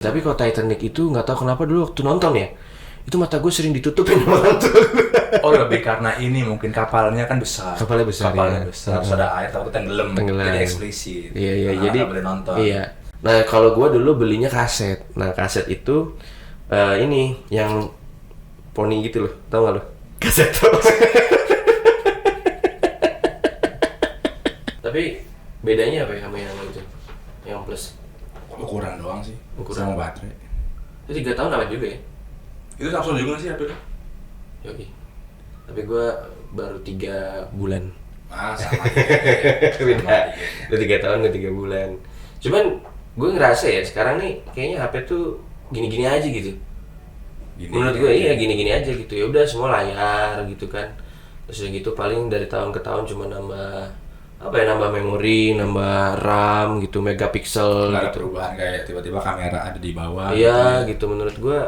Tapi kalau Titanic itu nggak tahu kenapa dulu waktu nonton ya, itu mata gue sering ditutupin sama orang tua gue. Oh, lebih karena ini mungkin kapalnya kan besar. Kapalnya besar, Kapalnya ya. besar. Terus ada air takut tenggelam. Tenggelam. Jadi eksplisit. Iya, Nah, jadi nggak boleh nonton. Iya. Nah, kalau gue dulu belinya kaset. Nah, kaset itu ini yang poni gitu loh, tau gak lo? Kaset tuh. Tapi bedanya apa ya sama yang itu? Yang plus? Ukuran doang sih. Ukuran. Sama baterai. Itu 3 tahun awet juga ya? Itu Samsung juga sih HP lu? Yoi. Tapi gue baru 3 bulan. Ah, sama. Beda. Lu 3 tahun, gue 3 bulan. Cuman gue ngerasa ya sekarang nih kayaknya HP tuh gini-gini aja gitu. Menurut gue iya gini-gini aja gitu. Ya udah semua layar gitu kan. Terus yang gitu paling dari tahun ke tahun cuma nambah apa ya, nambah memori, nambah RAM gitu, megapiksel Nggak ada gitu. perubahan kayak tiba-tiba kamera ada di bawah. Iya gitu menurut gue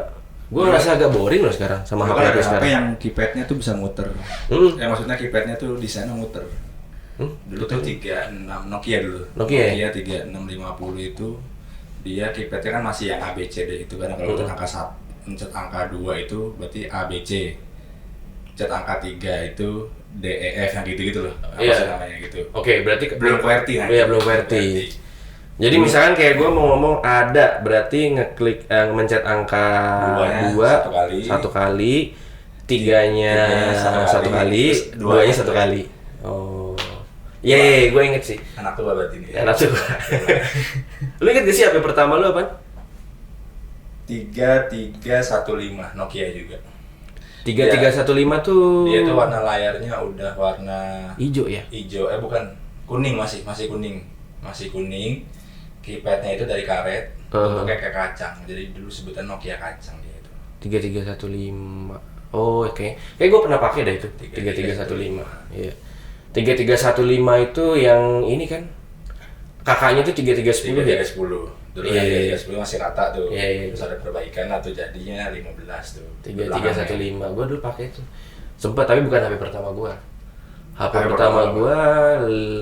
ngerasa agak boring loh sekarang sama Bahkan HP ada HP sekarang. yang keypadnya tuh bisa muter. Ya maksudnya keypadnya tuh desainnya muter. Dulu tuh 36 Nokia dulu. Nokia 3650 itu dia keypadnya kan masih yang ABCD itu karena kalau pencet angka 2 itu berarti ABC. Pencet angka 3 itu DEF yang gitu-gitu loh. Apa Iya. sih namanya gitu. Oke, berarti Belum QWERTY kan? Iya, belum QWERTY. Jadi misalkan kayak gue mau ngomong ada, berarti ngeklik mencet angka Duanya 2 satu kali. 1 kali, tiganya Satu 1 kali, kali, terus duanya duanya 1 kali. Oh. Iya, gue inget sih. Anak tua berarti ini. Anak tua. Lu inget gak sih HP pertama lu apaan? 3315 Nokia juga. 3315 tuh Dia tuh warna layarnya udah warna hijau ya? hijau, bukan, kuning, masih kuning. Keypadnya itu dari karet, bentuknya kayak kacang. Jadi dulu sebutan Nokia kacang dia itu. 3315. Oh, oke. Kayak gue pernah pakai dah itu. 3315. Iya. 3315 itu yang ini kan. Kakaknya tuh 3310 ya? 3310. Dulu Iya, iya, yang 3310 masih rata tuh. Iya. Terus ada perbaikan lah tuh jadinya 15 tuh. 3315. Gue dulu pakai itu. Sempet tapi bukan HP pertama gue. HP HP pertama pertama gue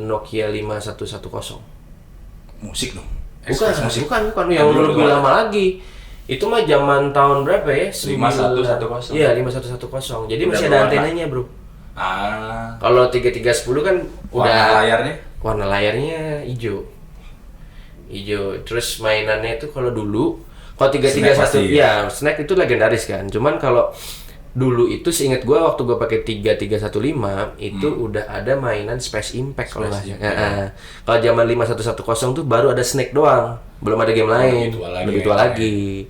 Nokia 5110. Musik dong. Bukan yang lebih lama lagi. Itu mah zaman tahun berapa ya? 5110. Iya, 5110. Jadi Udah masih ada berwarna. antenanya, Bro. Ah, Kalau 3310 kan warna layarnya hijau. Terus mainannya itu kalau dulu kalau 331 ya, Snack itu legendaris kan. Cuman kalau dulu itu seingat gua waktu gua pakai 3315 itu udah ada mainan Space Impact kalau nggak salah. Kalau zaman 5110 tuh baru ada Snack doang. Belum ada game lain. Lebih tua lagi.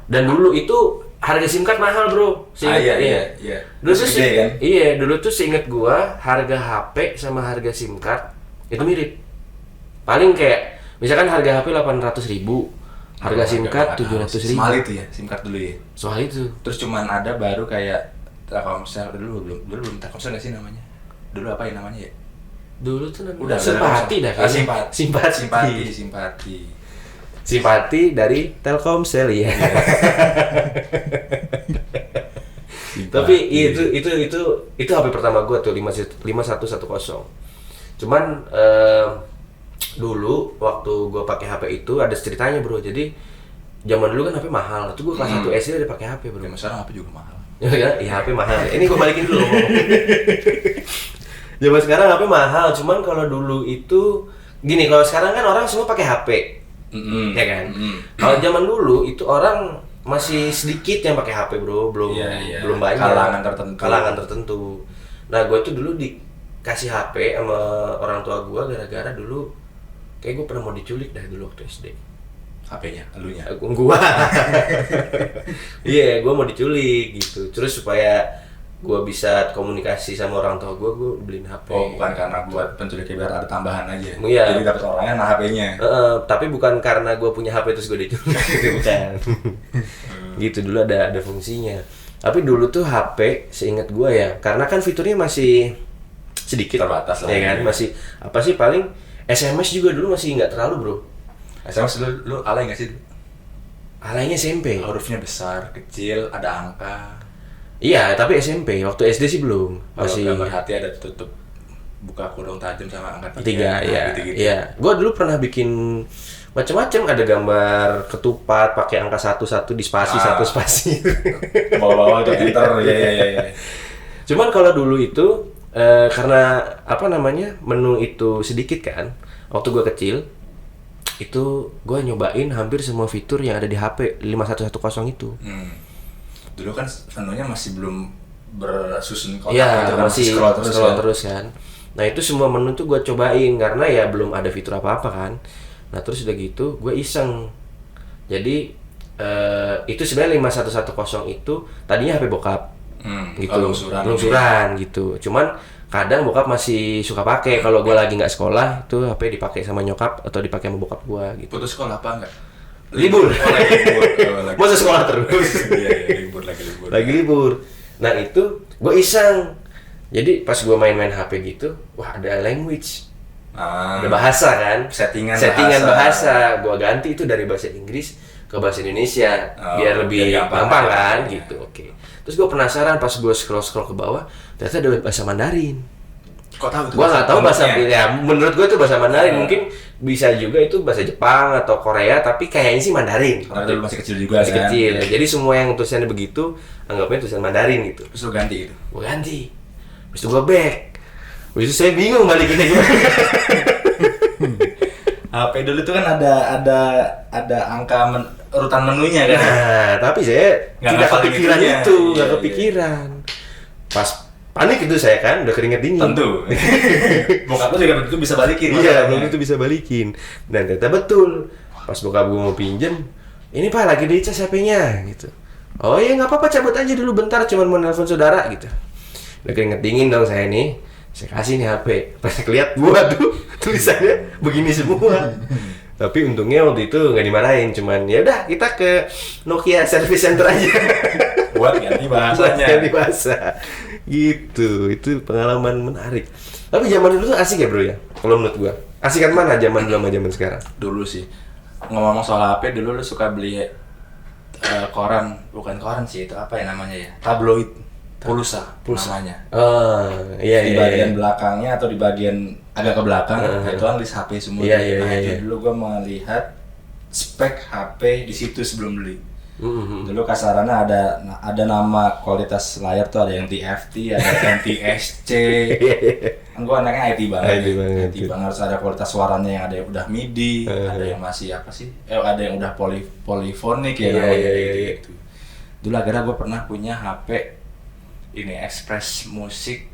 Dan dulu itu harga SIM card mahal, Bro. iya. Dulu tuh Gede, kan? Iya, dulu tuh seinget gua harga HP sama harga SIM card itu mirip. Paling kayak misalkan harga HP 800.000, harga SIM card 700.000. Soal itu ya, SIM card dulu ya. Soal itu. Terus cuman ada baru kayak Telkomsel dulu belum Telkomsel nggak sih namanya? Dulu apa ya namanya ya? Dulu tuh namanya Udah simpati dah. Simpati dari Telkomsel ya. Tapi itu HP pertama gua tuh 5110. Cuman dulu waktu gue pakai HP itu ada ceritanya, Bro. Jadi zaman dulu kan HP mahal. Tuh gue kelas 1 SD udah pakai HP, Bro. Zaman sekarang HP juga mahal. Ya, HP mahal. Ini gue balikin dulu. Zaman sekarang HP mahal. Cuman kalau dulu itu gini, kalau sekarang kan orang semua pakai HP. Ya kan? Kalau zaman dulu itu orang masih sedikit yang pakai HP, Bro. Belum banyak. Kalangan tertentu. Nah, gue tuh dulu dikasih HP sama orang tua gue gara-gara dulu kayak gue pernah mau diculik dah dulu waktu SD. HP-nya, elunya. Gua. Iya, gue mau diculik gitu. Terus supaya gue bisa komunikasi sama orang tua gue beliin HP. Oh, bukan karena buat penculiknya biar ada tambahan aja. Iya. Jadi dapat orangnya nah HP-nya. Tapi bukan karena gue punya HP terus gue diculik. Bukan. Gitu dulu ada fungsinya. Tapi dulu tuh HP seingat gue ya, karena kan fiturnya masih sedikit terbatas lah. Ya kan? Masih apa sih paling SMS juga dulu masih nggak terlalu, Bro. SMS lu alay nggak sih? Alaynya SMP. Hurufnya besar, kecil, ada angka. Iya, tapi SMP. Waktu SD sih belum. Masih gambar hati ada tutup buka kurung tajam sama angka 3. Iya. Gua dulu pernah bikin macam-macam, ada gambar ketupat pakai angka 11 di spasi, satu spasi. Bawa-bawa itu enter, ya. Cuman kalau dulu itu karena menu itu sedikit kan, waktu gue kecil itu gue nyobain hampir semua fitur yang ada di HP 5110 itu. Dulu kan menunya masih belum bersusun kotak, ya, kan masih scroll terus kan. Nah itu semua menu tuh gue cobain karena ya belum ada fitur apa-apa kan. Nah terus udah gitu gue iseng. Jadi itu sebenarnya 5110 itu tadinya HP bokap. Gitu. Lungsuran gitu. Cuman kadang bokap masih suka pakai kalau gue lagi nggak sekolah, itu HP dipakai sama nyokap atau dipakai sama bokap gue gitu. Putus sekolah apa enggak? Libur. Masa sekolah terus. Iya, libur. Lagi libur. Nah itu gue iseng. Jadi pas gue main-main HP gitu, wah ada language. Ada bahasa kan? Settingan bahasa. Gue ganti itu dari bahasa Inggris ke bahasa Indonesia biar lebih gampang kan gitu. Oke. Terus gue penasaran pas gue scroll ke bawah, ternyata ada bahasa Mandarin. Kok tahu? Gue nggak tahu bahasa ya. Menurut gue itu bahasa Mandarin. Mungkin bisa juga itu bahasa Jepang atau Korea, tapi kayaknya sih Mandarin. Karena dulu masih kecil juga. Masih kecil. Jadi semua yang tulisannya begitu, anggapnya tulisan Mandarin gitu. Terus lo ganti itu? Gue ganti. Terus gue back. Terus itu saya bingung balikinnya gimana. HP dulu itu kan ada angka urutan menunya kan. Nah, tapi saya tidak kepikiran itu, nggak kepikiran. Pas panik itu saya kan, udah keringet dingin. Tentu. Bokap lu juga begitu bisa balikin. Iya, belum itu bisa balikin. Dan ternyata betul. Pas bokap gue mau pinjem, ini Pak lagi dicas HP-nya gitu. Oh iya nggak apa-apa, cabut aja dulu bentar, cuma mau nelfon saudara gitu. Udah keringet dingin dong saya nih. Saya kasih nih HP. Pas lihat gua tuh tulisannya begini semua. Tapi untungnya waktu itu nggak dimarahin, cuman ya udah kita ke Nokia Service Center aja. Buat ganti bahasanya. Ganti bahasa. Gitu, itu pengalaman menarik. Tapi zaman dulu tuh asik ya bro ya, kalau menurut gua. Asikan mana zaman dulu sama zaman sekarang? Dulu sih. Ngomong soal HP, dulu lu suka beli koran, bukan koran sih, itu apa ya namanya ya? Tabloid. Pulsa namanya. Iya. Di bagian belakangnya atau di bagian agak ke belakang itu kan list HP semua. Iya. Dulu gua melihat spek HP di situ sebelum beli. Dulu kasarannya ada nama kualitas layar tuh, ada yang TFT, ada yang NTSC. Kan gua anaknya IT banget. IT banget, harus ada kualitas suaranya yang ada yang udah MIDI, ada yang masih apa sih? Ada yang udah polyphonic ya namanya gitu. Dulu akhirnya gua pernah punya HP ini Express Music.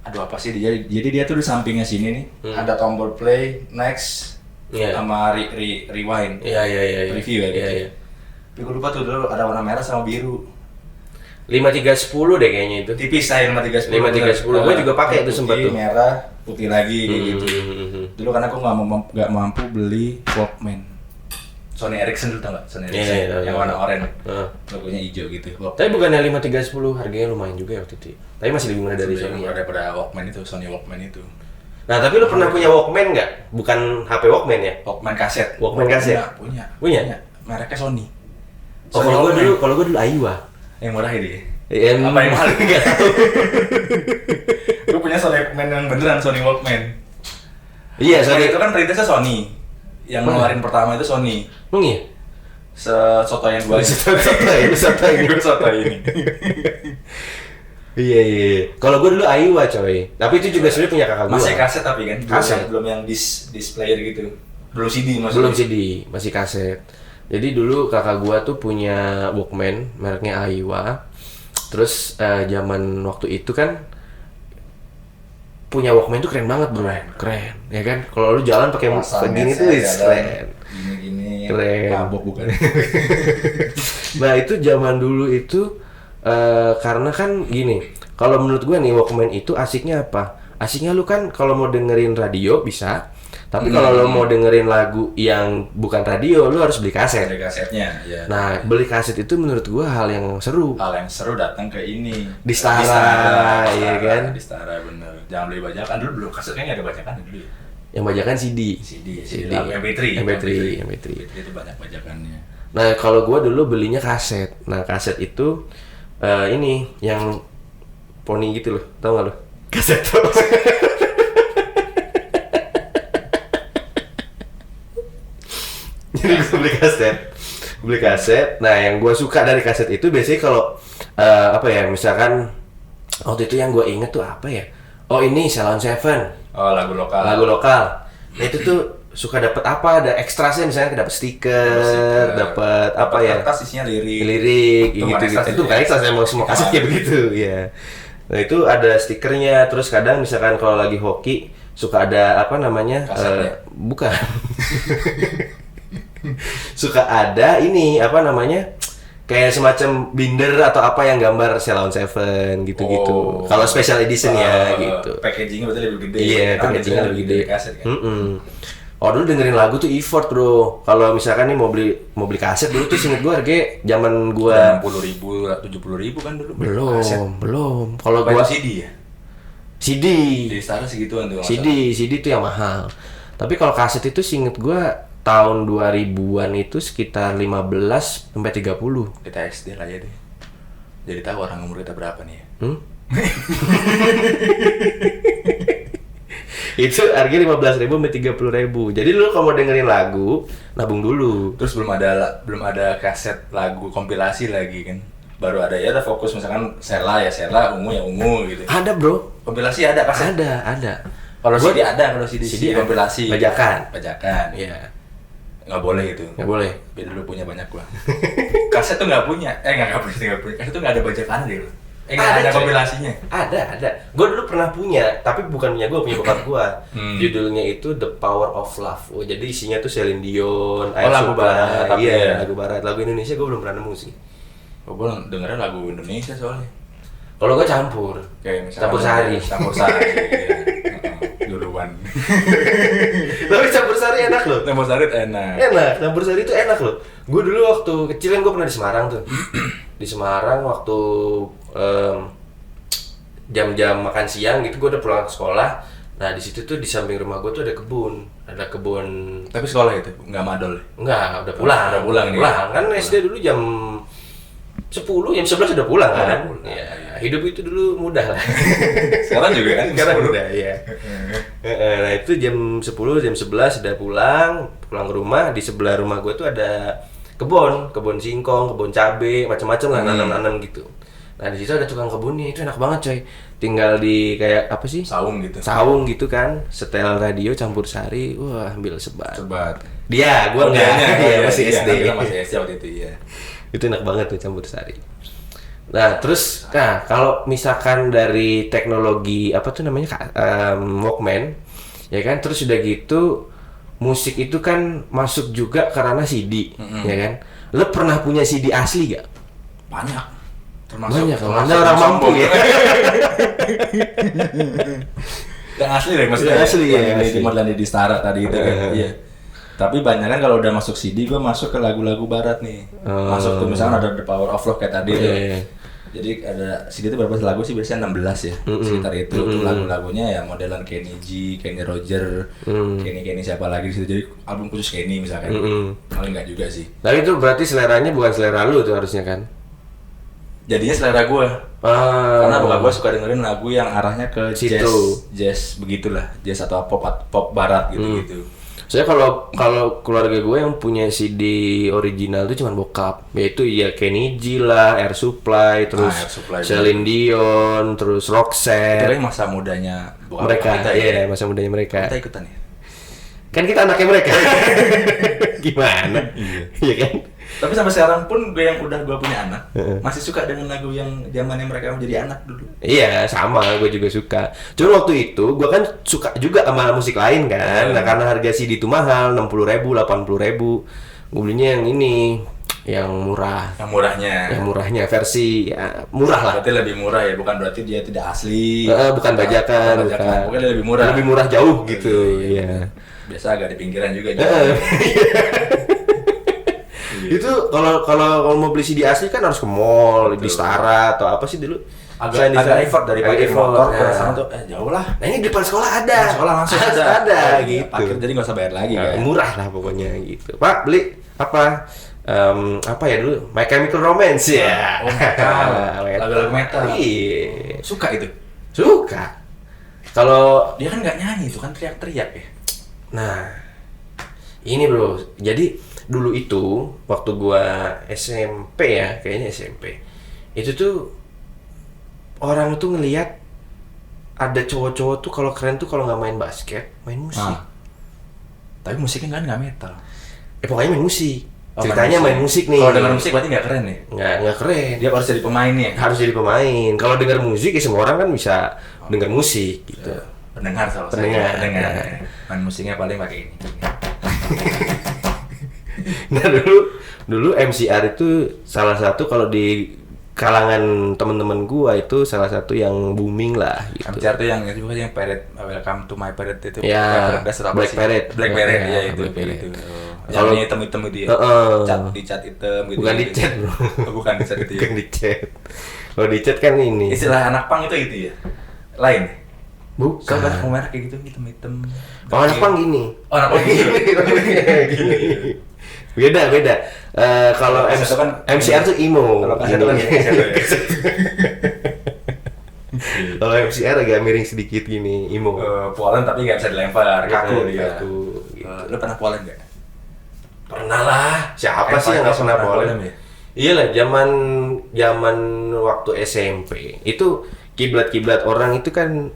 Aduh apa sih dia? Jadi dia tuh di sampingnya sini nih ada tombol play, next, sama rewind. Iya. Review ya gitu. Iya. Tapi gue lupa tuh dulu ada warna merah sama biru. 5310 deh kayaknya itu. Tipis saya 5310. Gue juga pakai itu sempat tuh. Merah, putih lagi gitu. Dulu karena aku nggak mampu beli Walkman. Sony Ericsson dulu tau gak? Sony Ericsson yang warna oranye, logonya hijau gitu. Tapi bukannya 5310 harganya lumayan juga ya waktu itu. Tapi masih lebih murah dari Sony. Daripada Walkman itu, Sony Walkman itu. Nah tapi lu pernah punya Walkman nggak? Bukan HP Walkman ya? Walkman kaset. Walkman kaset. Punya. Mereknya Sony. Oh kalau gue dulu Aiwa. Yang murah ini. Apa yang mahal? Nggak tahu. Gue punya Sony Walkman yang beneran Sony Walkman. Iya Sony itu kan perintisnya Sony. Yang ngeluarin pertama itu Sony. Iya. Soto yang dua. Soto ini. Iya. Kalau gue dulu Aiwa coy. Tapi itu juga sebenarnya punya kakak gue. Masih kaset tapi kan. Kaset. Belum yang displayer gitu. Belum CD maksudnya. Belum CD, masih kaset. Jadi dulu kakak gue tuh punya Walkman mereknya Aiwa. Terus zaman waktu itu kan punya Walkman tuh keren banget bro, keren, ya kan? Kalau lu jalan pakai begini tuh keren, gini, keren. Mabok bukan? Nah itu zaman dulu itu karena kan gini, kalau menurut gue nih Walkman itu asiknya apa? Asiknya lu kan kalau mau dengerin radio bisa, tapi kalau lu mau dengerin lagu yang bukan radio, lu harus beli kaset. Beli kasetnya, ya. Nah beli kaset itu menurut gue hal yang seru. Hal yang seru datang ke ini. Di Stara, iya kan? Di Stara bener. Jangan beli bajakan dulu, belum kasetnya nggak ada bajakan dulu ya. Yang bajakan CD. MP3. MP3 itu banyak bajakannya. Nah kalau gue dulu belinya kaset. Nah kaset itu ini yang poni gitu loh, tau gak lo? Kaset tuh. Jadi gue beli kaset. Nah, yang gue suka dari kaset itu biasanya kalau apa ya, misalkan waktu itu yang gue inget tuh apa ya? Oh, ini Salon Seven. Oh, lagu lokal. Nah, itu tuh suka dapat apa? Ada ekstrasnya, misalnya dapat stiker, dapat apa ya? Kertas isinya lirik. Gitu. Itu bukan ekstras, emang semua kaset kayak begitu, ya. Nah, itu ada stikernya. Terus kadang misalkan kalau lagi hoki suka ada apa namanya? Bukan. Suka ada ini apa namanya? Kayak semacam binder atau apa yang gambar Salon Seven gitu-gitu. Kalau special edition ya gitu. Packagingnya berarti lebih gede. Iya, packagingnya lebih gede. Kaset kan. Oh, dulu dengerin lagu tuh effort, bro. Kalau misalkan nih mau beli kaset dulu tuh seinget gua harga zaman gua 60.000, 70.000 kan dulu. Belum. Kalau gua CD ya? CD. Di Stara segituan tuh. CD itu yang mahal. Tapi kalau kaset itu seinget gua tahun 2000-an itu sekitar 15 sampai 30. Kita SD lah ya deh. Jadi tahu orang umur kita berapa nih ya. Itu harganya 15.000 sampai 30.000. Jadi lu kalau mau dengerin lagu, nabung dulu. Terus belum ada kaset lagu kompilasi lagi kan. Baru ada ya, ada fokus misalkan Sela, Ungu ya Ungu gitu. Ada, bro. Kompilasi ada kaset? Ada. Kalau CD ada, kalau CD kompilasi. Bajakan. Iya. Nggak boleh gitu. Nggak boleh. Biar dulu punya banyak gua. Kaset tuh nggak punya. Nggak punya. Kaset tuh nggak ada bajakan deh. Ada kompilasinya. Ada. Gue dulu pernah punya, tapi bukan punya gue, punya bokap gue. Judulnya itu The Power of Love. Oh, jadi isinya tuh Celine Dion, lagu barat. Iya, lagu barat. Lagu Indonesia gue belum pernah nemu sih. Oh, gue dengerin lagu Indonesia soalnya. Kalau gue campur. Kayak misalnya Campur sari. Duluan. Tapi campur sari enak loh. Campur sari enak. Campur sari itu enak loh. Gue dulu waktu kecil kan gue pernah di Semarang tuh. Di Semarang waktu jam-jam makan siang gitu, gue udah pulang ke sekolah. Nah, di situ tuh di samping rumah gue tuh ada kebun. Tapi sekolah itu nggak madol? Enggak, udah pulang. Kan SD dulu jam 10, jam 11 udah pulang kan? Ya, hidup itu dulu mudah lah. Sekarang juga kan? Sekarang mudah, ya. Nah, itu jam 10, jam 11 udah pulang ke rumah. Di sebelah rumah gue tuh ada kebun singkong, kebun cabe, macam-macam lah, nanam-nanam gitu. Nah, di situ ada tukang kebunnya, itu enak banget coy. Tinggal di kayak apa sih? Saung gitu kan, setel radio campur sari, wah ambil sebat. Dia, gua enggak, dia masih SD. Kita masih SD waktu itu ya. Itu enak banget tuh campur sari. Nah, terus kalau misalkan dari teknologi apa tuh namanya Walkman, ya kan, terus udah gitu musik itu kan masuk juga ke ranah CD, ya kan? Lo pernah punya CD asli gak? Banyak. Banyak, Anda orang mampu ya. Yang asli deh, maksudnya asli ya. Di Modern di Stara tadi itu kan. Iya. Tapi banyak kan kalau udah masuk CD, gue masuk ke lagu-lagu barat nih. Masuk tuh misalnya ada The Power of Love kayak tadi tuh. Jadi ada CD itu berapa lagu sih? Biasanya 16 ya. Sekitar itu tuh lagu-lagunya ya modelan Kenny G, Kenny Roger, Kenny siapa lagi di situ. Jadi album khusus Kenny misalkan. Paling enggak juga sih. Tapi itu berarti seleranya bukan selera lu tuh harusnya kan? Jadinya selera gue. Karena bokap gue suka dengerin lagu yang arahnya ke jazz begitulah, jazz atau pop barat gitu. Saya kalau keluarga gue yang punya CD original itu cuma bokap, yaitu ya Kenny G lah, Air Supply, terus Celine Dion, terus Roxette. Itu kan masa mudanya mereka, iya masa mudanya mereka. Kita ikutan ya. Kan kita anaknya mereka. Gimana? Iya kan? Tapi sampai sekarang pun gue yang udah gue punya anak masih suka dengan lagu yang zamannya mereka menjadi anak dulu. Iya, sama, gue juga suka. Cuma waktu itu gue kan suka juga sama musik lain kan. Nah, karena harga CD itu mahal, 60.000, 80.000. Gue belinya yang ini, yang murah. Yang murahnya versi ya murah lah. Berarti lebih murah ya, bukan berarti dia tidak asli. Bukan bajakan, bukan lebih murah. Lebih murah jauh gitu, iya. Biasa agak di pinggiran juga. Itu kalau mau beli CD asli kan harus ke mall, di Stara atau apa sih dulu? Agak effort daripada motor ke sana tuh jauh lah. Nah, ini di depan sekolah ada. Sekolah langsung ada gitu. Parkir jadi nggak usah bayar lagi kan. Murah lah pokoknya gitu. Pak, beli apa? Apa ya dulu? My Chemical Romance ya. Lagu-lagu metal. Iya. Suka itu. Suka. Kalau dia kan nggak nyanyi itu kan teriak-teriak ya. Nah, ini bro. Jadi dulu itu waktu gua SMP ya, kayaknya SMP. Itu tuh orang tuh ngelihat ada cowok-cowok tuh kalau keren tuh kalau nggak main basket, main musik. Tapi musiknya kan nggak metal. Pokoknya main musik. Ceritanya main musik nih. Kalau dengar musik berarti nggak keren nih? Nggak keren. Dia harus jadi pemain nih. Harus jadi pemain. Kalau dengar musik ya semua orang kan bisa dengar musik gitu. Pendengar soal Pendengar. Main musiknya paling pakai ini. Nah dulu MCR itu salah satu kalau di kalangan teman-teman gua itu salah satu yang booming lah gitu. MCR itu yang itu yang Parade, Welcome to My Parade itu. Ya, Black Parade. Black Parade ya itu. Black Parade. Itu. Kalau hitam-hitam itu ya. Cat hitam gitu. Bukan di chat, Bro. Bukan di chat itu ya. Bukan di chat. Kalau di chat kan ini. Istilah anak pang itu ya. Lain. Bukan. Kan merah kayak gitu hitam-hitam. Oh, anak pang gini. Oh, anak pang gini. Beda. Kalau MCR tuh emo. Kalau kaset kan ya. Kalau MCR agak miring sedikit gini, emo. Polen tapi nggak bisa dilempar, kaku dia. Gitu. Lu pernah polen nggak? Pernah lah. Siapa sih yang nggak pernah polen? Ya? Iyalah, zaman waktu SMP itu kiblat orang itu kan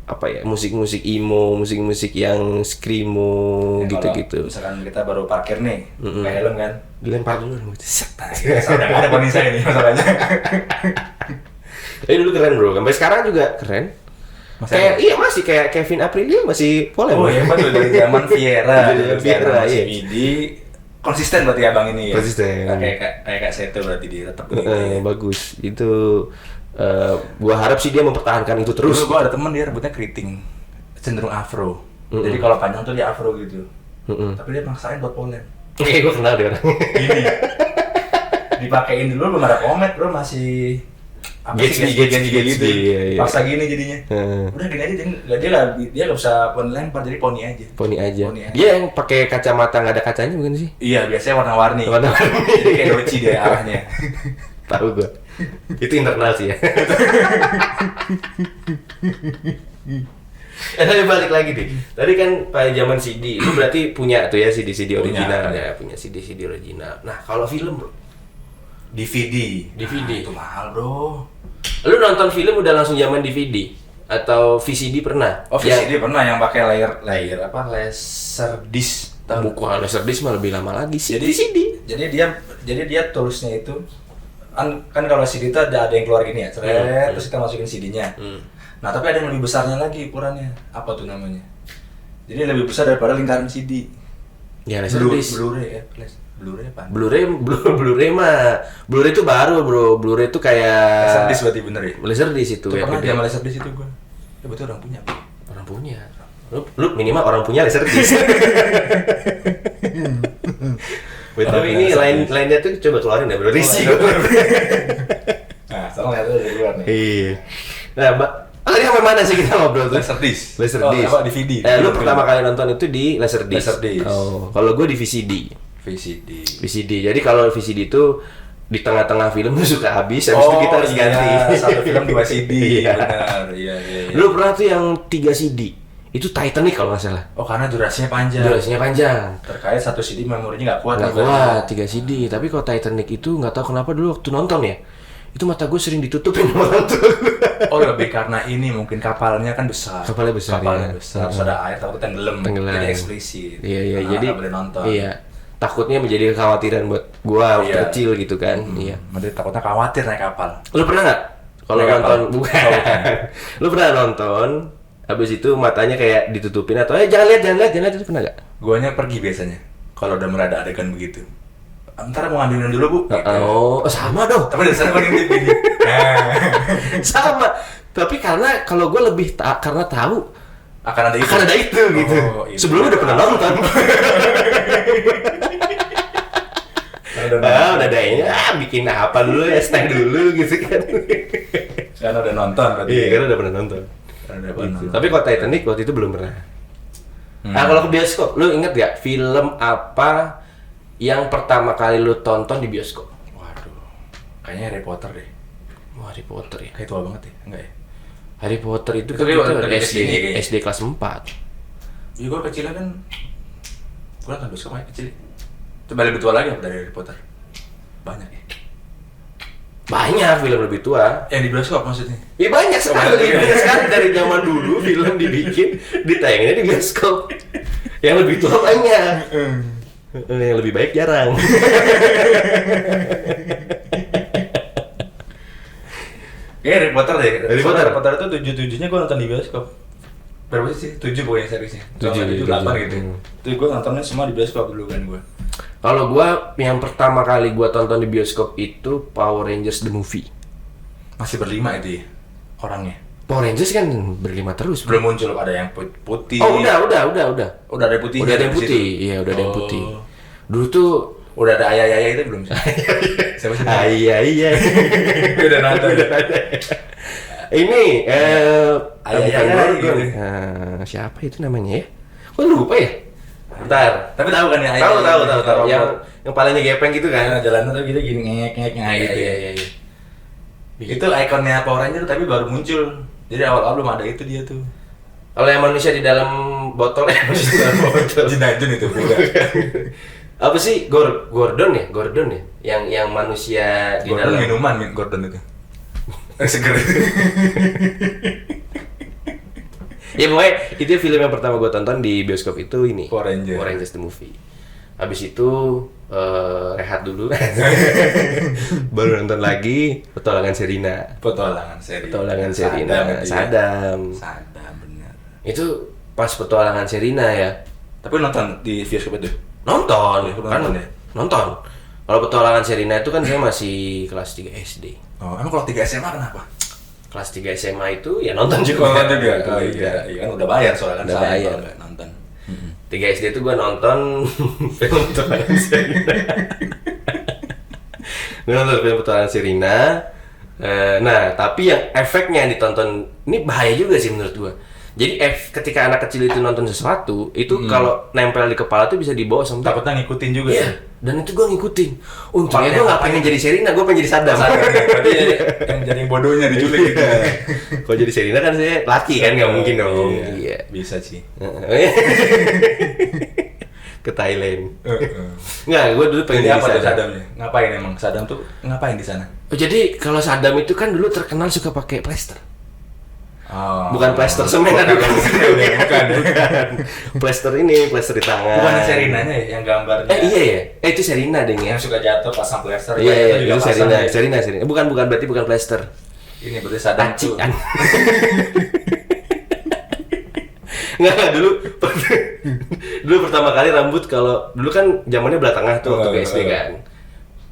apa ya, musik-musik emo, musik-musik yang screamo Ya, gitu-gitu. Misalkan kita baru parkir nih, pakai helm kan, Dilempar dulu. Udah nggak ada ponis saya nih masalahnya. Tapi dulu keren bro, sampai sekarang juga keren. Masih kayak Kevin Aprilio masih polen. Oh iya betul, dari zaman Viera, iya. Midi konsisten berarti abang ini ya. Konsisten. Kayak Kak Seto berarti dia tetap bagus. Itu gua harap sih dia mempertahankan itu terus. Dulu gua ada temen dia rambutnya keriting, cenderung afro. Jadi kalau panjang tuh dia afro gitu. Tapi dia maksain buat polen. Oke, gua kenal dia orang. Gini. Dipakein dulu belum ada komet bro, masih Gatsby gitu. Iya. Paksa gini jadinya. Udah gini aja, dia nggak usah poni lempar, jadi poni aja. Poni aja. Dia yang pakai kacamata nggak ada kacanya bukan sih? Iya, biasanya warna-warni. Jadi kayak doci dia arahnya. Tahu gua. Itu internal sih ya. Tapi balik lagi deh. Tadi kan pada zaman CD, lu berarti punya tuh ya CD original ya, punya CD original. Nah, kalau film bro, DVD. DVD itu mahal bro. Lu nonton film udah langsung zaman DVD atau VCD pernah? Oh VCD pernah yang pakai layer apa laserdisc. Bukan laserdisc mah lebih lama lagi sih. Jadi CD. Jadi dia tulisnya itu kan kalau CD itu ada yang keluar gini ya, terus kita masukin CD-nya. Nah tapi ada yang lebih besarnya lagi ukurannya. Apa tuh namanya? Jadi lebih besar daripada lingkaran CD. Ya laserdisc. Blu-ray ya, Blu-ray apa? Blu-ray itu baru bro. Blu-ray itu kayak Laserdisc berarti bener ya? Laserdisc itu ya. Pernah sama Laserdisc itu gua. Ya betul orang punya. Orang punya. Lu minimal orang punya Laserdisc. Tapi ini lainnya tuh coba keluarin ya bro. Risiko. Nah, sekarang lihat dari luar nih. Iya. Nah, tadi sampai mana sih kita ngobrol tuh? Laserdisc. Oh, DVD. Lu pertama kali nonton itu di Laserdisc. Oh, kalau gue di VCD. Jadi kalau VCD itu di tengah-tengah film suka habis itu kita harus ganti. Satu film 2 CD. Iya. Benar. Iya. Lu pernah tuh yang 3 CD. Itu Titanic kalau nggak salah. Oh, karena durasinya panjang. Terkait satu CD memorinya nggak kuat. Nggak kuat, 3 CD. Tapi kalau Titanic itu nggak tahu kenapa dulu waktu nonton ya, itu mata gue sering ditutupin sama nonton. Oh, lebih karena ini mungkin kapalnya kan besar. Kapalnya besar. Terus ada air takut tenggelam. Jadi eksplisit. Iya. Nah, jadi boleh nonton. Iya. Takutnya menjadi kekhawatiran buat gua waktu kecil gitu kan. Iya. Nanti takutnya khawatir naik kapal. Lu pernah nggak? Kalau nonton bukan. Lu pernah nonton? Habis itu matanya kayak ditutupin atau jangan lihat itu pernah nggak? Guanya pergi biasanya. Kalau udah merada adegan begitu. Ntar mau ngambilin dulu bu. Gitu. Oh sama dong. Tapi dari sana gua ngintip gini. Sama. Tapi karena kalau gue lebih karena tahu akan ada itu gitu. Itu. Sebelumnya udah pernah nonton. Udah ada ini, bikin apa dulu ya, stand dulu gitu kan. Karena udah nonton berarti. Iya, karena udah pernah nonton. Gitu. Tapi kalau Titanic waktu itu belum pernah. Nah, kalau ke bioskop, lu inget gak film apa yang pertama kali lu tonton di bioskop? Waduh, kayaknya Harry Potter deh. Wah, Harry Potter ya? Kayak tua banget ya? Enggak ya? Harry Potter itu kan SD kelas 4. Iya, gua kecilnya kan gua nonton bioskop aja kecil. Coba lebih tua lagi apa dari Harry Potter? Banyak ya? Banyak film lebih tua. Yang di bioskop maksudnya? Ya banyak sekali. Banyak sekali dari zaman dulu film dibikin, ditayanginnya di bioskop. Yang lebih tua banyak. Yang lebih baik jarang. Kayak Harry Potter deh. Harry Potter itu 7-7-nya gue nonton di bioskop. Berapa sih? 7 pokoknya seriesnya. 7, 8 gitu. Itu gue nontonnya semua di bioskop dulu kan gue. Kalau gua yang pertama kali gua tonton di bioskop itu Power Rangers the Movie. Masih berlima itu ya orangnya. Power Rangers kan berlima terus. Belum muncul ada yang putih. Oh, udah. Udah ada putih. Udah ada yang putih. Iya, udah ada yang putih. Dulu tuh udah ada ayah-ayah itu belum sih? Siapa sih? Ayah. Udah nonton. Ini ayah gitu. Siapa itu namanya ya? Kok lupa ya? Bentar. Tapi tahu kan ya ayah. Tahu. Yang palanya gepeng gitu kan. Jalan tuh gitu gini ngek gitu. Iya. Itu ikonnya Power Ranger tapi baru muncul. Jadi awal-awal belum ada itu dia tuh. Kalau yang manusia di dalam botol Jinajun itu bukan. Apa sih Gordon ya? Yang manusia di Gordon dalam minuman Gordon itu. Seger. Ya pokoknya itu film yang pertama gue tonton di bioskop itu ini Power Rangers the Movie. Habis itu rehat dulu. Baru nonton lagi Petualangan Sherina. Sadam benar. Itu pas Petualangan Sherina ya. Tapi nonton di bioskop itu? Nonton. Nonton. Kalau Petualangan Sherina itu kan saya masih kelas 3 SD. Oh, emang kalau 3 SMA kenapa? Kelas 3 SMA itu ya nonton juga. Oh iya kan udah bayar soalnya kan. Udah bayar. Nonton. 3 SD itu gue nonton film Petualangan Sherina. Gue nonton film Petualangan Sherina. Nah, tapi yang efeknya yang ditonton ini bahaya juga sih menurut gue. Jadi ketika anak kecil itu nonton sesuatu, itu kalau nempel di kepala tuh bisa dibawa sampai. Takutnya ngikutin juga. Iya. Dan itu gue ngikutin. Untungnya gue nggak pengen jadi Sherina, gue pengen jadi Saddam. Berarti yang jadi bodohnya diculik gitu. Kalau jadi Sherina kan saya laki kan nggak mungkin dong. Iya. Bisa sih. Ke Thailand. Nggak, gue dulu pengen jadi apa tuh Saddam. Saddamnya? Ngapain emang? Saddam tuh ngapain di sana? Oh, jadi kalau Saddam itu kan dulu terkenal suka pakai plester. Oh. Bukan plester semen kan? Bukan. Plester ini, plester di tangan. Bukan Sherinanya ya, yang gambarnya. Iya ya. Itu Sherina deh ya. Yang suka jatuh pasang plester. Iya, itu Sherina. Bukan berarti bukan plester. Ini berarti Saddam tuh. Nggak, dulu pertama kali rambut kalau dulu kan zamannya belah tengah tuh waktu SD kan.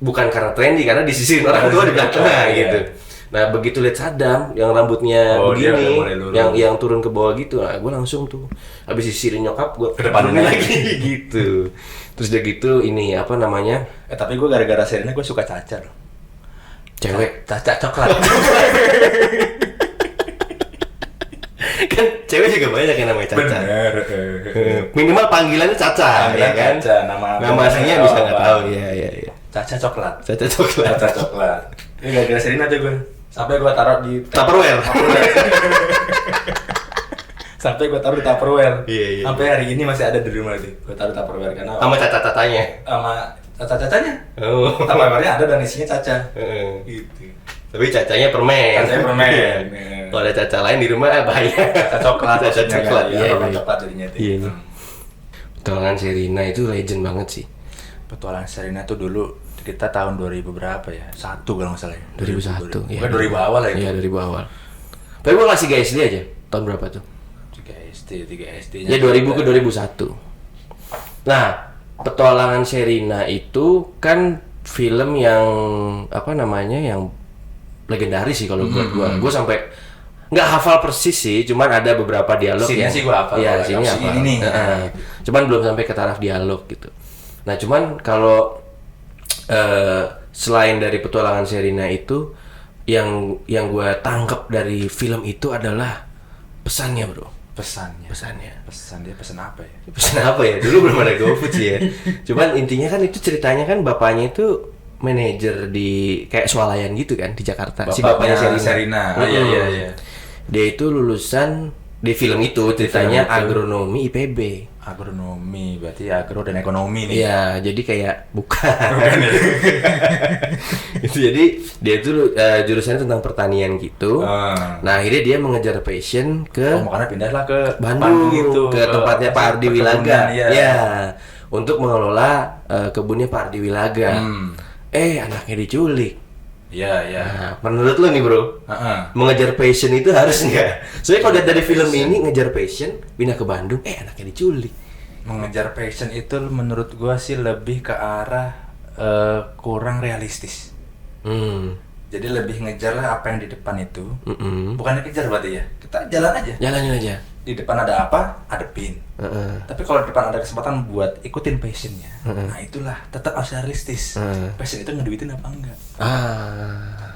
Bukan karena trendy, karena disisirin orang tua di belah tengah gitu. Nah, begitu lihat Saddam yang rambutnya begini, yang turun ke bawah gitu, nah gue langsung tuh habis sisirin nyokap gue ke depan lagi gitu. Terus udah gitu ini apa namanya? Tapi gue gara-gara Sherina gue suka Caca loh. Cewek, Caca coklat. Kan cewek juga banyak yang namanya Caca. Bener. Minimal panggilannya Caca, ya kan? Caca, nama aslinya bisa nggak tahu. Iya. Caca coklat. Caca coklat. Ini gara-gara Sherina tuh gue. Sampai gue taruh di Tupperware. Sampai gue taruh di Tupperware. Iya. Sampai hari ini masih ada di rumah itu. Gue taruh Tupperware karena sama caca-cacanya. Sama caca-cacanya. Oh. Tupperware-nya ada dan isinya Caca. Gitu. Tapi cacanya permen. Kalau ada caca lain di rumah bahaya. Caca coklat. Iya. Coklat jadinya tuh. Iya. Petualangan Sherina itu legend banget sih. Petualangan Sherina tuh dulu kita tahun 2000 berapa ya? 1 kalau nggak salah ya. 2001. Bukan 2000 awal ya. Iya, 2000 awal. Tapi gua masih SD aja. Tahun berapa tuh? 3 SD. Ya 2000 ke 2001. Nah, Petualangan Sherina itu kan film yang apa namanya yang legendaris sih kalau buat gua. Gua sampai nggak hafal persis sih, cuman ada beberapa dialog yang sih gua hafal. Iya, sini hafal. Cuman belum sampai ke taraf dialog gitu. Nah, cuman kalau selain dari Petualangan Sherina itu yang gue tangkap dari film itu adalah pesannya, bro. Pesan apa ya? Pesan apa ya? Dulu belum ada GoFood sih ya. Cuman intinya kan itu ceritanya kan bapaknya itu manajer di kayak swalayan gitu kan di Jakarta. Si bapaknya Sherina. Iya. Dia itu lulusan di film itu ceritanya agronomi IPB. Agronomi, berarti agro dan ekonomi nih. Iya, jadi kayak bukan. Jadi dia tuh jurusannya tentang pertanian gitu. Nah, akhirnya dia mengejar passion ke makanya pindahlah ke Bandung gitu, ke tempatnya Pak Ardi Wilaga. Ya. Ya, untuk mengelola kebunnya Pak Ardi Wilaga. Anaknya diculik. Iya. Nah, menurut lo nih bro, mengejar passion itu harus nggak? Soalnya kalau lihat dari film ini ngejar passion, pindah ke Bandung, anaknya diculik. Mengejar passion itu menurut gua sih lebih ke arah kurang realistis. Jadi lebih ngejar lah apa yang di depan itu. Bukan dikejar berarti ya, kita jalan aja. Jalanin aja. Di depan ada apa, hadepin. Tapi kalau di depan ada kesempatan buat ikutin passionnya, nah itulah tetap harus realistis. Passion itu ngeduitin apa enggak?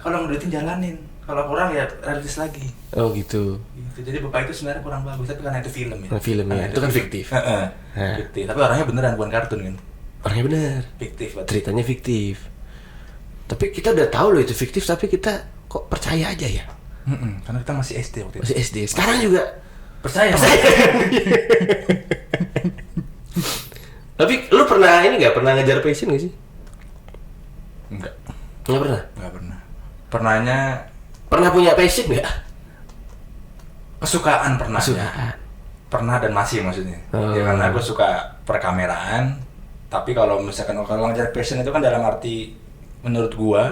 Kalau ngeduitin jalanin, kalau kurang ya realistis lagi. Oh gitu. Jadi bapak itu sebenarnya kurang bagus, tapi karena itu film ya. Film ya, itu kan fiktif. Fiktif, tapi orangnya beneran bukan kartun kan. Orangnya bener. Fiktif. Ceritanya fiktif. Tapi kita udah tahu loh itu fiktif, tapi kita kok percaya aja ya? Karena kita masih SD waktu itu. Masih SD. Sekarang juga percaya. Tapi lu pernah ini nggak pernah ngejar passion nggak sih? Enggak pernah. Pernah punya passion nggak? Kesukaan pernah. Kesukaan. Pernah dan masih maksudnya. Ya karena aku suka perkameraan. Tapi kalau misalkan kalau ngejar passion itu kan dalam arti menurut gua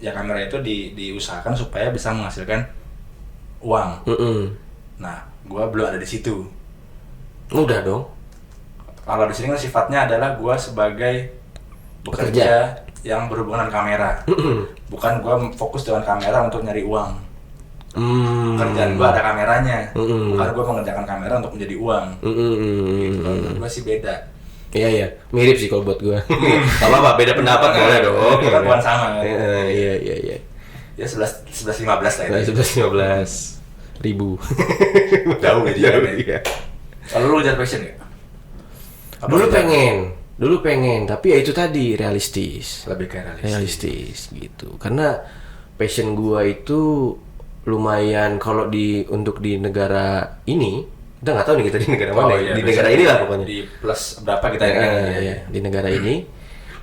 ya kamera itu diusahakan supaya bisa menghasilkan uang. Nah, gua belum ada di situ. Udah dong. Kalau di sini kan sifatnya adalah gua sebagai bekerja yang berhubungan dengan kamera. Bukan gua fokus dengan kamera untuk nyari uang. Kerjaan gua ada kameranya. Bukan gua mengerjakan kamera untuk menjadi uang. Gitu. Menurut gua sih beda. Iya, mirip sih kalau buat gua. Apa beda pendapat boleh dong. Itu kan bukan sama kan. Iya. Ya 11-15 lah itu. 11-15 ribu. Jauh ya. Iya. Kalau lu ngejar passion nggak? Dulu pengen, tapi ya itu tadi realistis. Lebih ke realistis gitu. Karena passion gua itu lumayan kalau untuk di negara ini, kita nggak tahu nih kita di negara mana. Iya, di negara inilah pokoknya. Di plus berapa kita di negara ini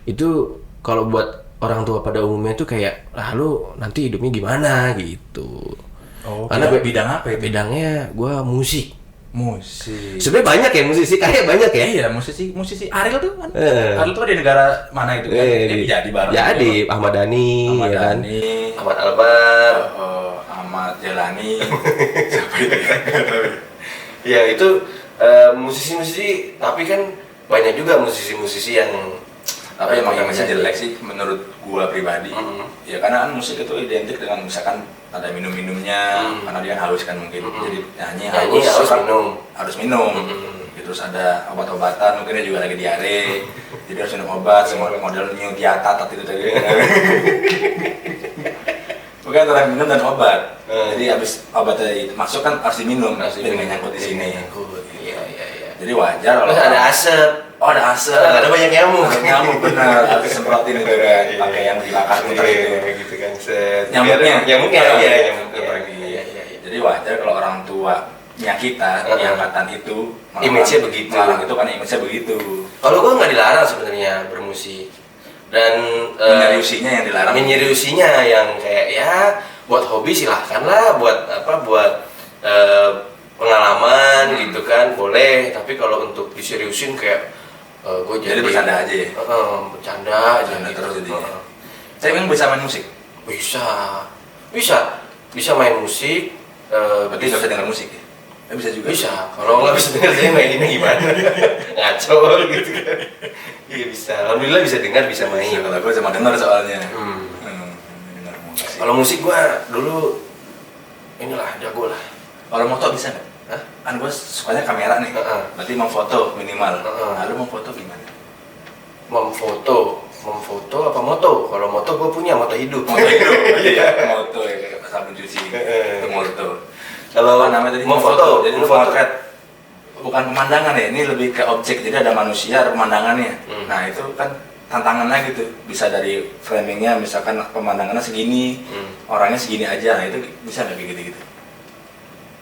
itu kalau buat orang tua pada umumnya tuh kayak, lu nanti hidupnya gimana gitu. Karena bidang apa ya? Bidangnya gua musik. Sebenarnya banyak ya musisi, kayak banyak ya. Iya, musisi Ariel tuh kan. Ariel tuh di negara mana itu kan? Jadi bareng. Jadi Ahmad Dhani, Ahmad ya kan? Dhani, Ahmad Albar, Ahmad Jelani. Siapa itu? Ya itu musisi-musisi, tapi kan banyak juga musisi-musisi yang tapi emang image-nya jelek sih menurut gua pribadi. Ya karena kan musik itu identik dengan misalkan ada minum-minumnya, karena dia haus kan mungkin. Jadi nyanyi harus minum. Terus ada obat-obatan, mungkin dia juga lagi diare. Jadi harus minum obat, semua model new diatat itu tadi. Bukan antara minum dan obat. Jadi habis obatnya masuk kan harus diminum, biar nggak nyangkut di sini. Iya. Jadi wajar kalau ada asap. Ada asap. Ada banyak nyamuk. Nyamuk benar, harus semprotin itu kan. Pakai yang dibakar muter itu. Gitu kan. Nyamuknya pergi. Jadi wajar kalau orang tuanya kita di angkatan itu image-nya begitu. Melarang itu kan image-nya begitu. Kalau gua nggak dilarang sebenarnya bermusik. Dan menyeriusinya yang dilarang. Menyeriusinya yang kayak ya buat hobi silahkanlah, buat pengalaman gitu kan boleh, tapi kalau untuk diseriusin kayak gue jadi bercanda aja ya? Bercanda aja gitu. Terus jadinya. Saya memang bisa main musik? Bisa main musik. Berarti nggak bisa dengar musik ya? Bisa juga? Bisa, kalau nggak bisa dengar saya maininnya gimana? Ngaco gitu kan. Iya bisa, alhamdulillah bisa dengar, bisa main. Kalau gue cuma dengar soalnya. Kalau musik gue dulu inilah jago lah. Kalau moto bisa nggak? Kan gue sukanya kamera nih, berarti mau foto minimal. Lalu mau foto gimana? Memfoto apa moto? Kalau moto gue punya moto hidup. Iya, moto ya kayak sabun cuci. Itu moto. Kalau namanya tadi mau foto, jadi potret. Bukan pemandangan ya, ini lebih ke objek. Jadi ada manusia, ada pemandangannya. Nah itu kan tantangannya gitu. Bisa dari framingnya, misalkan pemandangannya segini, orangnya segini aja. Nah itu bisa nggak gitu-gitu?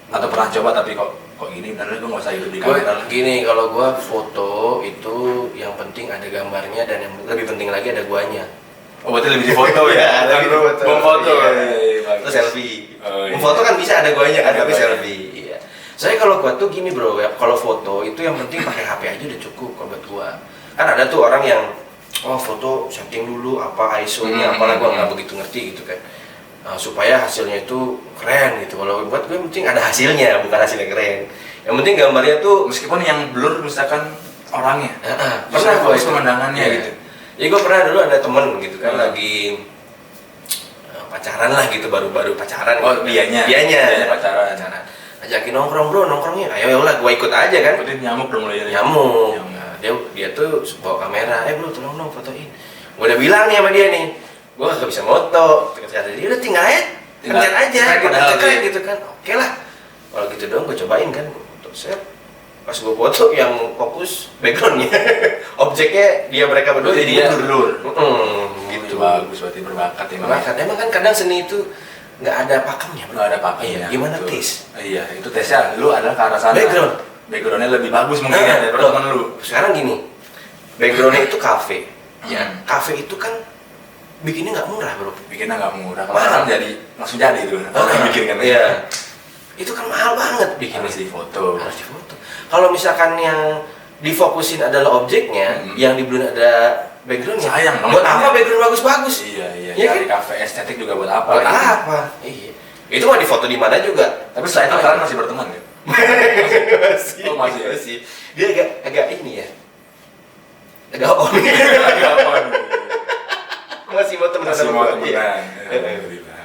Atau pernah coba tapi kok kok gini, padahal gue nggak usah hidup di Gue kamera lah. gini, kalau gue foto itu yang penting ada gambarnya dan yang lebih penting lagi ada guanya. Oh berarti lebih di foto ya? Lebih di foto. Bom foto. Iya. Terus selfie. Oh, iya. Foto kan bisa ada guanya kan, Ada tapi guanya. selfie. Iya. Saya kalau gua tuh gini bro, ya, kalau foto itu yang penting pakai HP aja udah cukup kalau buat gua. Kan ada tuh orang yang foto setting dulu apa ISO-nya, apalah gua nggak begitu ngerti gitu kan. Nah, supaya hasilnya itu keren gitu. Kalau buat gue yang penting ada hasilnya, bukan hasilnya keren. Yang penting gambarnya tuh Meskipun yang blur misalkan orangnya, pernah gua fokus pemandangannya gitu. Jadi gue pernah dulu ada temen gitu kan lagi pacaran lah gitu, baru pacaran. Oh, gitu. Dianya pacaran. Ajakin nongkrong bro, nongkrongnya. Ayo lah, gue ikut aja kan. Berarti nyamuk dong mulai dari Nyamuk. Nah, dia tuh bawa kamera. Bro, tolong dong fotoin. Gue udah bilang nih sama dia nih, gue gak bisa moto. Kata dia, udah tinggal aja, pencet aja, keren gitu kan. Oke lah. Kalau gitu dong, gue cobain kan. Gue foto set. Pas gue foto yang fokus backgroundnya, objeknya mereka berdua Berarti dia blur. gitu. Bagus, berarti berbakat ya. Berbakat. Emang kan kadang seni itu nggak ada pakemnya, bro. Nggak ada pakainya. Iya. Gimana Betul. taste? Iya, itu tesnya. Lu adalah ke arah sana. Backgroundnya lebih bagus mungkin ya daripada teman lu. Sekarang gini, backgroundnya itu kafe. Ya, kafe itu kan bikinnya nggak murah, bro. Bikinnya nggak murah. Kalau Mahal. orang jadi langsung jadi tuh. Orang bikin kan. Iya. Itu kan mahal banget bikinnya. Harus difoto. Harus difoto. Kalau misalkan yang difokusin adalah objeknya, yang di belum ada backgroundnya. Sayang dong. Buat apa background bagus-bagus? Iya. Ya Dari kan? kafe estetik juga buat apa? Buat apa? Iya. Itu mah difoto di mana juga. Tapi setelah itu kalian masih berteman ya? masih. Oh, masih. Dia agak ini ya. Agak on. Agak on. Masih mau temenan Masih sama mau gua. temenan. Iya. Alhamdulillah.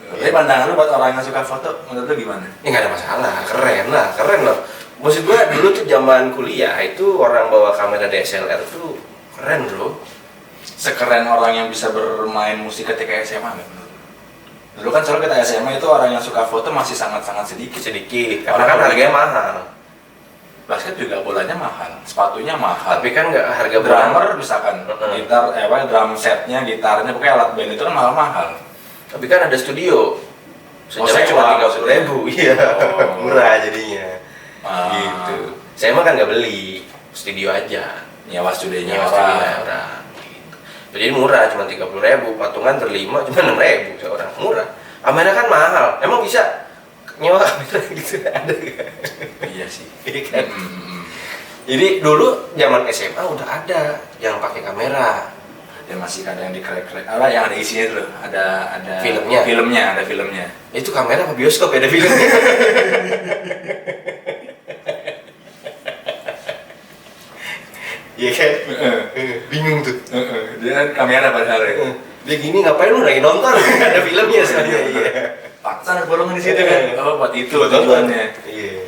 Tapi pandangan lu buat orang yang suka foto, menurut lu gimana? Ya nggak ada masalah, keren loh. Maksud gua dulu tuh zaman kuliah itu orang bawa kamera DSLR tuh keren bro. Sekeren orang yang bisa bermain musik ketika SMA nggak menurut lu? Dulu kan soalnya kita SMA itu orang yang suka foto masih sangat-sangat sedikit. Sedikit, karena kan harganya mahal. Basket juga bolanya mahal, sepatunya mahal. Tapi kan nggak harga drummer misalkan, gitar, drum setnya, gitarnya, pokoknya alat band itu kan mahal-mahal. Tapi kan ada studio. Sejamnya sewa, cuma 30.000, iya, murah jadinya. Gitu. Saya mah kan nggak beli, studio aja. Nyewa studionya Nyewa orang. gitu. Jadi murah, cuma 30.000, patungan terlima cuma 6.000 seorang, murah. Kamera kan mahal, emang bisa nyewa kamera gitu ada gak? Iya sih. Iya kan? Jadi dulu zaman SMA udah ada yang pakai kamera. Ya masih kadang dikrek-krek. Apa yang ada isinya dulu? Ada Filmnya. ada filmnya. Itu kamera apa bioskop ya, ada filmnya? Iya kan? Bingung tuh. Dia kan kamera padahal ya. Dia gini ngapain lu lagi nonton? Ada filmnya sekalian. Iya. Paksa ada bolongan di situ kan. Oh, buat itu tujuannya. tujuannya. Iya.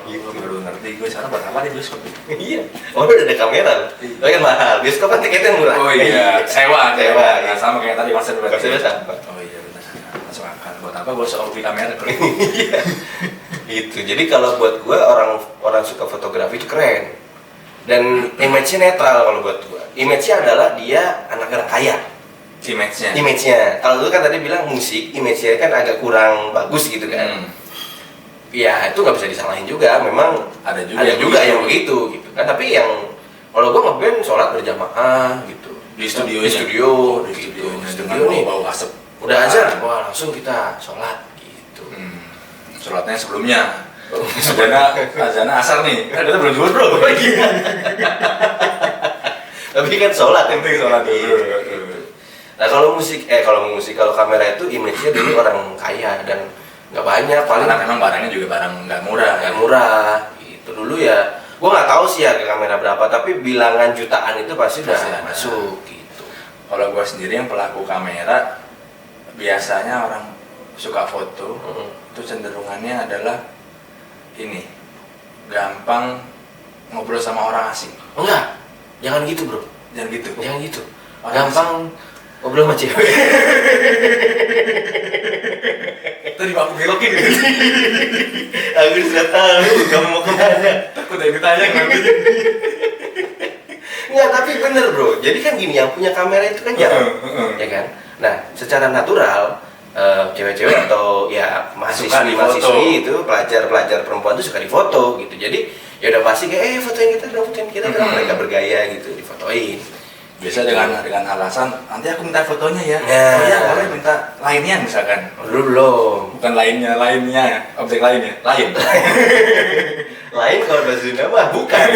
Gitu baru ngerti gue sekarang buat apa di bioskop. Iya. Oh, udah ada kamera. Tapi kan mahal. Bioskop kan tiketnya murah. Oh iya, sewa. Iya. Nah, sama kayak tadi konsep berarti. Konsepnya sama. Oh iya benar. Masuk akal. Buat apa gue soal beli kamera kalau Iya. Gitu. Jadi kalau buat gua orang suka fotografi itu keren. Dan image-nya netral kalau buat gua. Image-nya adalah dia anak orang kaya. image-nya. Image-nya. Kalau lu kan tadi bilang musik, image-nya kan agak kurang bagus gitu kan. Ya itu nggak bisa disalahin juga. Memang ada juga yang begitu gitu kan. Tapi yang kalau gua ngeband sholat berjamaah gitu. Di studio gitu. Studio nih bau asap. udah azan, wah langsung kita sholat gitu. Sholatnya sebelumnya. Azana asar nih. Kan kita belum jujur bro. Tapi kan sholat yang penting sholat dulu. Nah kalau kamera itu image-nya dulu orang kaya dan nggak banyak, paling karena memang barangnya juga barang nggak murah. Nggak murah. Gitu dulu ya. Gua nggak tahu sih harga kamera berapa, tapi bilangan jutaan itu pasti udah masuk gitu. Kalau gua sendiri yang pelaku kamera, biasanya orang suka foto itu cenderungannya adalah ini gampang ngobrol sama orang asing. Enggak, jangan gitu bro. Jangan gitu. Gampang ngobrol sama cewek. Tadi aku belokin gitu. Aku sudah tahu kamu mau kemana. Takut ada yang ditanya nanti. Enggak, tapi bener bro. Jadi kan gini, yang punya kamera itu kan jarang, ya kan. Nah, secara natural cewek-cewek atau ya mahasiswi itu pelajar perempuan tuh suka difoto gitu. Jadi ya udah pasti kayak fotoin kita dong, mereka bergaya gitu difotoin. Biasa gitu. dengan alasan nanti aku minta fotonya ya. Oh ya boleh minta lainnya misalkan. Belum. Bukan lainnya, objek lainnya, lain. Lain kalau bahasa Sunda mah bukan.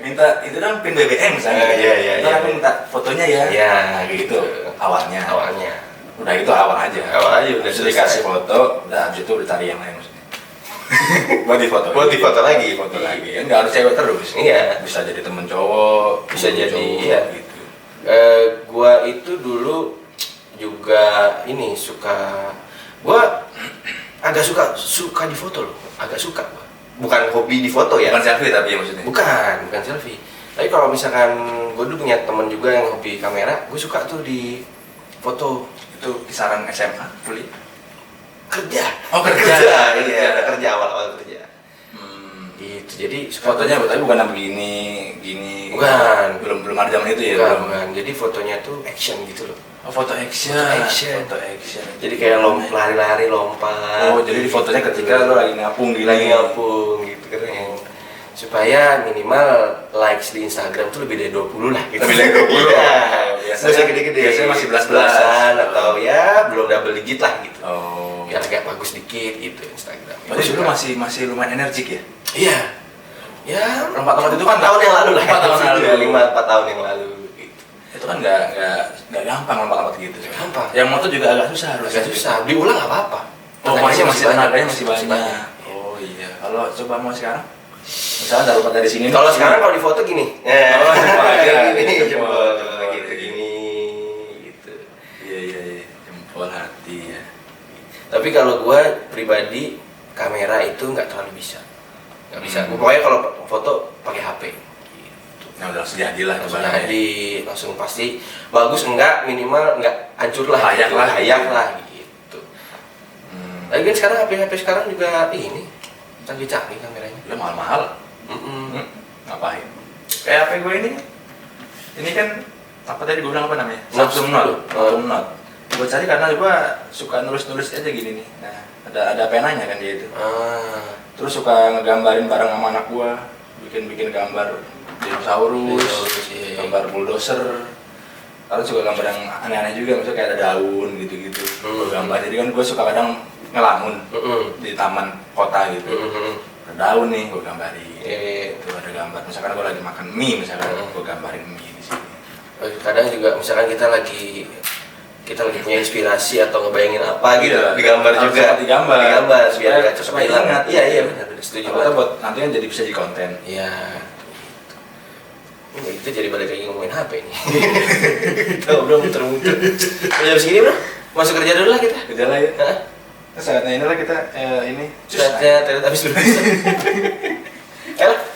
Minta itu dong pin BBM misalnya. Iya. Aku minta fotonya ya. Iya, gitu. Awalnya. Udah itu awal aja udah dikasih foto, udah habis itu dicari yang lain maksudnya. buat difoto lagi kan nggak harus cewek terus. Iya, bisa jadi temen cowok, bisa jadi cowok, iya gitu. Gua itu dulu juga ini gua agak suka difoto loh, agak suka. Bukan hobi difoto ya, bukan selfie tapi ya maksudnya bukan selfie. Tapi kalau misalkan gua dulu punya temen juga yang hobi kamera, gua suka tuh di foto. Itu kisaran SMA kuliah kerja iya kerja awal kerja gitu. Jadi fotonya tapi bukan begini bukan belum ada zaman itu ya bukan. Jadi fotonya tuh action gitu loh. Foto action. Jadi kayak lari-lari lompat. Jadi di fotonya ketika lo lagi ngapung gitu keren. Supaya minimal likes di Instagram tuh lebih dari 20 lah gitu. Lebih dari 20. Iya. Biasanya gede-gede. Biasanya masih 11-an atau ya belum double digit lah gitu. Oh. Biar agak bagus dikit gitu Instagram. Berarti dulu masih lumayan energik ya? Iya. Ya, 4 tahun itu kan 4 tahun yang lalu lah. 4 tahun yang lalu. 4 tahun yang lalu gitu. Itu kan enggak gampang lompat-lompat gitu. Gampang. Yang motor juga agak susah Diulang enggak apa-apa. Tenaganya masih banyak. Oh iya. Kalau coba mau sekarang? Misalnya dapat dari sini. Kalau sekarang kalau di foto gini. Jempol gini gitu. Iya. Jempol hati ya. Tapi kalau gue pribadi kamera itu nggak terlalu bisa. Nggak bisa. Pokoknya kalau foto pakai HP. Gitu. Nah udah jadi lah. Langsung pasti bagus enggak, minimal enggak hancur lah. Layak lah gitu. Lagi kan sekarang HP sekarang juga ini canggih-canggih kameranya. Ya mahal-mahal. Ngapain? Kayak HP gue ini kan apa tadi gue bilang apa namanya? Samsung Note. Gue cari karena gue suka nulis aja gini nih. Nah, ada penanya kan dia itu. Terus suka ngegambarin bareng sama anak gue, bikin gambar dinosaurus, gambar bulldozer. Lalu suka gambar yang aneh-aneh juga, misalnya kayak ada daun gitu-gitu. Gue gambar. Jadi kan gue suka kadang ngelamun di taman kota gitu. Ada daun nih, gue gambarin. Itu ada gambar. Misalkan gue lagi makan mie, misalkan gue gambarin mie di sini. Kadang juga misalkan kita lagi punya inspirasi atau ngebayangin apa gitu, digambar juga. Digambar biar nggak cepat hilang. Iya benar. Setuju banget. Buat nanti kan jadi bisa di konten. Iya. Ini kita jadi balik lagi ngomongin HP nih. Kita belum muter-muter. Jam segini bro, masuk kerja dulu lah kita. Kerja lah ya. Saatnya inilah kita ini. Saatnya ternyata habis dulu.